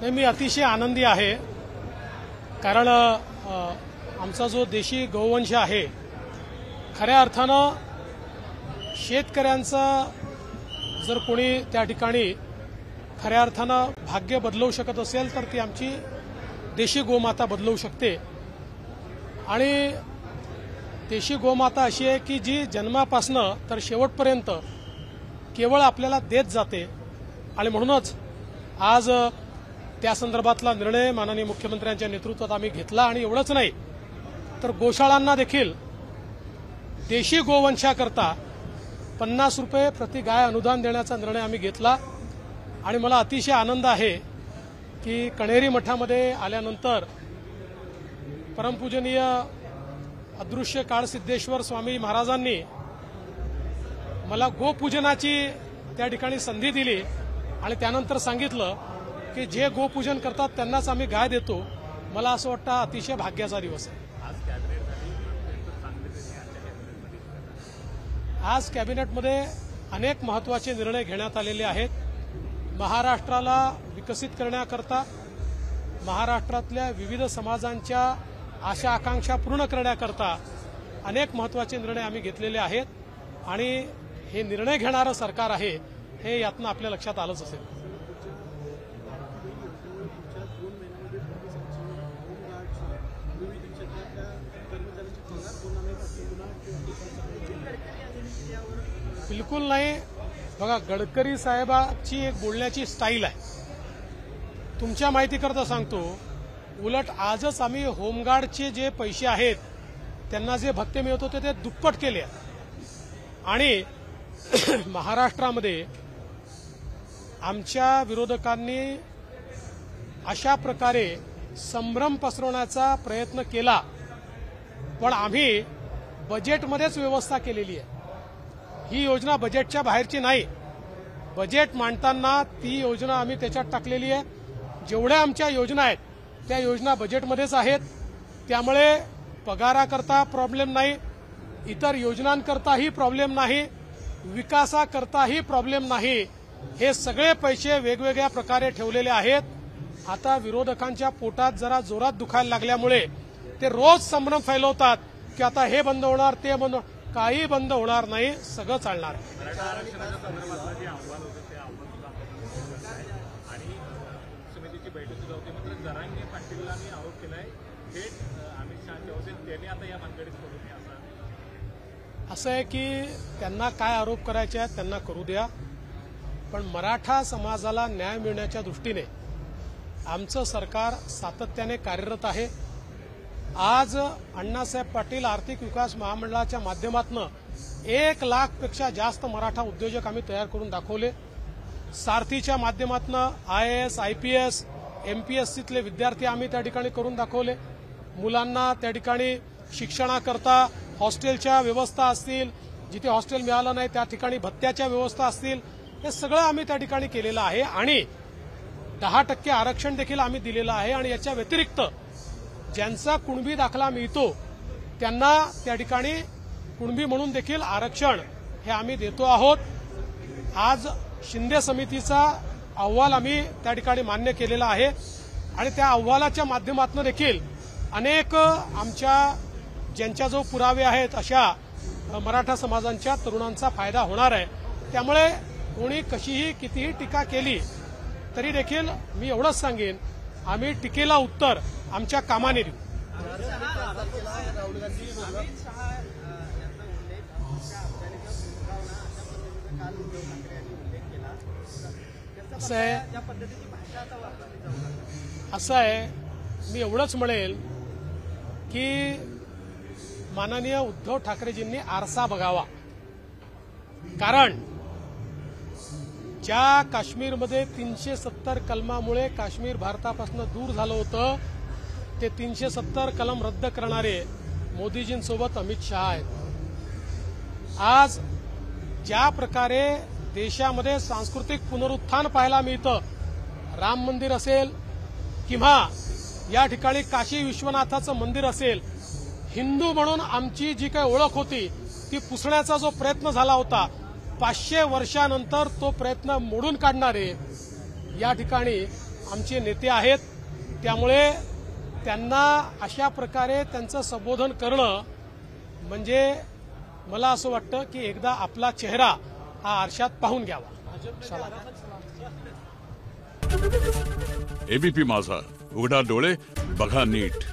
नाही, मी अतिशय आनंदी आहे, कारण आमचा जो देशी गोवंश आहे खऱ्या अर्थानं शेतकऱ्यांचं जर कोणी त्या ठिकाणी खऱ्या अर्थानं भाग्य बदलवू शकत असेल तर ती आमची देशी गोमाता बदलवू शकते। आणि देशी गोमाता अशी आहे की जी जन्मापासनं तर शेवटपर्यंत केवळ आपल्याला देत जाते। आणि म्हणूनच आज त्या संदर्भातला निर्णय माननीय मुख्यमंत्र्यांच्या नेतृत्वात आम्ही घेतला। आणि एवढंच नाही तर गोशाळांना देखील देशी गोवंशाकरता 50 रुपये प्रति गाय अनुदान देण्याचा निर्णय आम्ही घेतला। आणि मला अतिशय आनंद आहे की कण्हेरी मठामध्ये आल्यानंतर परमपूजनीय अदृश्य काळसिद्धेश्वर स्वामी महाराजांनी मला गोपूजनाची त्या ठिकाणी संधी दिली आणि त्यानंतर सांगितलं की जे गोपूजन करतात त्यांनाच आम्ही गाय देतो। मला असं वाटतं अतिशय भाग्याचा दिवस आहे। आज कॅबिनेटमध्ये अनेक महत्त्वाचे निर्णय घेण्यात आलेले आहेत। महाराष्ट्राला विकसित करण्याकरता, महाराष्ट्रातल्या विविध समाजांच्या आशा आकांक्षा पूर्ण करण्याकरता अनेक महत्त्वाचे निर्णय आम्ही घेतलेले आहेत। आणि हे निर्णय घेणारं सरकार आहे हे यातनं आपल्या लक्षात आलंच असेल। बिलकुल नाही। बघा, गडकरी साहेबांची एक बोलण्याची स्टाईल आहे। तुमच्या माहितीकरता सांगतो, उलट आजच आम्ही होमगार्डचे जे पैसे आहेत त्यांना जे भत्ते मिळत होते ते दुप्पट केले। आणि महाराष्ट्रामध्ये आमच्या विरोधकांनी अशा प्रकारे संभ्रम पसरवण्याचा प्रयत्न केला, पण आम्ही बजेटमध्येच व्यवस्था केलेली आहे। ही योजना बजेटच्या बाहेरची नाही। बजेट मांडताना ती योजना आम्ही त्याच्यात टाकलेली आहे। जेवढ्या आमच्या योजना आहेत त्या योजना बजेटमध्येच आहेत। त्यामुळे पगाराकरता प्रॉब्लेम नाही, इतर योजनांकरताही प्रॉब्लेम नाही, विकासाकरताही प्रॉब्लेम नाही। हे सगळे पैसे वेगवेगळ्या प्रकारे ठेवलेले आहेत। आता विरोधकांच्या पोटात जरा जोरात दुखायला लागल्यामुळे ते रोज संभ्रम फैलवतात की आता हे बंद होणार, ते बंद होणार। काही बंद होणार नाही, सगळं चालणार आहे। असं आहे की त्यांना काय आरोप करायचे आहेत त्यांना करू द्या, पण मराठा समाजाला न्याय मिळण्याच्या दृष्टीने आमचं सरकार सातत्याने कार्यरत आहे। आज अण्णासाहेब पाटील आर्थिक विकास महामंडळाच्या माध्यमातून 1 लाखपेक्षा जास्त मराठा उद्योजक आम्ही तयार करून दाखवले। सारथीच्या माध्यमातून IAS, IPS, MPSCतले विद्यार्थी आम्ही त्या ठिकाणी करून दाखवले। मुलांना त्या ठिकाणी शिक्षणाकरता हॉस्टेलच्या व्यवस्था असतील, जिथे हॉस्टेल मिळालं नाही त्या ठिकाणी भत्त्याच्या व्यवस्था असतील, हे सगळं आम्ही त्या ठिकाणी केलेलं आहे। आणि 10% आरक्षण देखील आम्ही दिलेलं आहे। आणि याच्या व्यतिरिक्त ज्यांचा कुणबी दाखला मिळतो त्यांना त्या ठिकाणी कुणबी म्हणून देखील आरक्षण हे आम्ही देतो आहोत। आज शिंदे समितीचा अहवाल आम्ही त्या ठिकाणी मान्य केलेला आहे आणि त्या अहवालाच्या माध्यमातून देखील अनेक आमच्या ज्यांच्याजवळ पुरावे आहेत अशा मराठा समाजांच्या तरुणांचा फायदा होणार आहे। त्यामुळे कोणी कशीही कितीही टीका केली तरी देखील मी एवढंच सांगेन, आम्ही टीकेला उत्तर आमच्या कामाने देऊ। असं आहे, मी एवढंच म्हणेल की माननीय उद्धव ठाकरेजींनी आरसा बघावा। कारण ज्या काश्मीरमध्ये 370 कलमामुळे काश्मीर भारतापासून दूर झालं होतं ते 370 कलम रद्द करणारे मोदीजींसोबत अमित शहा आहेत। आज ज्या प्रकारे देशामध्ये सांस्कृतिक पुनरुत्थान पाहायला मिळतं, राम मंदिर असेल किंवा या ठिकाणी काशी विश्वनाथाचं मंदिर असेल, हिंदू म्हणून आमची जी काही ओळख होती ती पुसण्याचा जो प्रयत्न झाला होता, 500 वर्षानंतर तो प्रयत्न मोडून काढणारे या ठिकाणी आमचे नेते आहेत. त्यामुळे त्यांना अशा प्रकारे त्यांचं संबोधन करणं म्हणजे मला असं वाटतं की एकदा आपला चेहरा हा आरशात पाहून घ्यावा. एबीपी माझा, उघडा डोळे बघा नीट.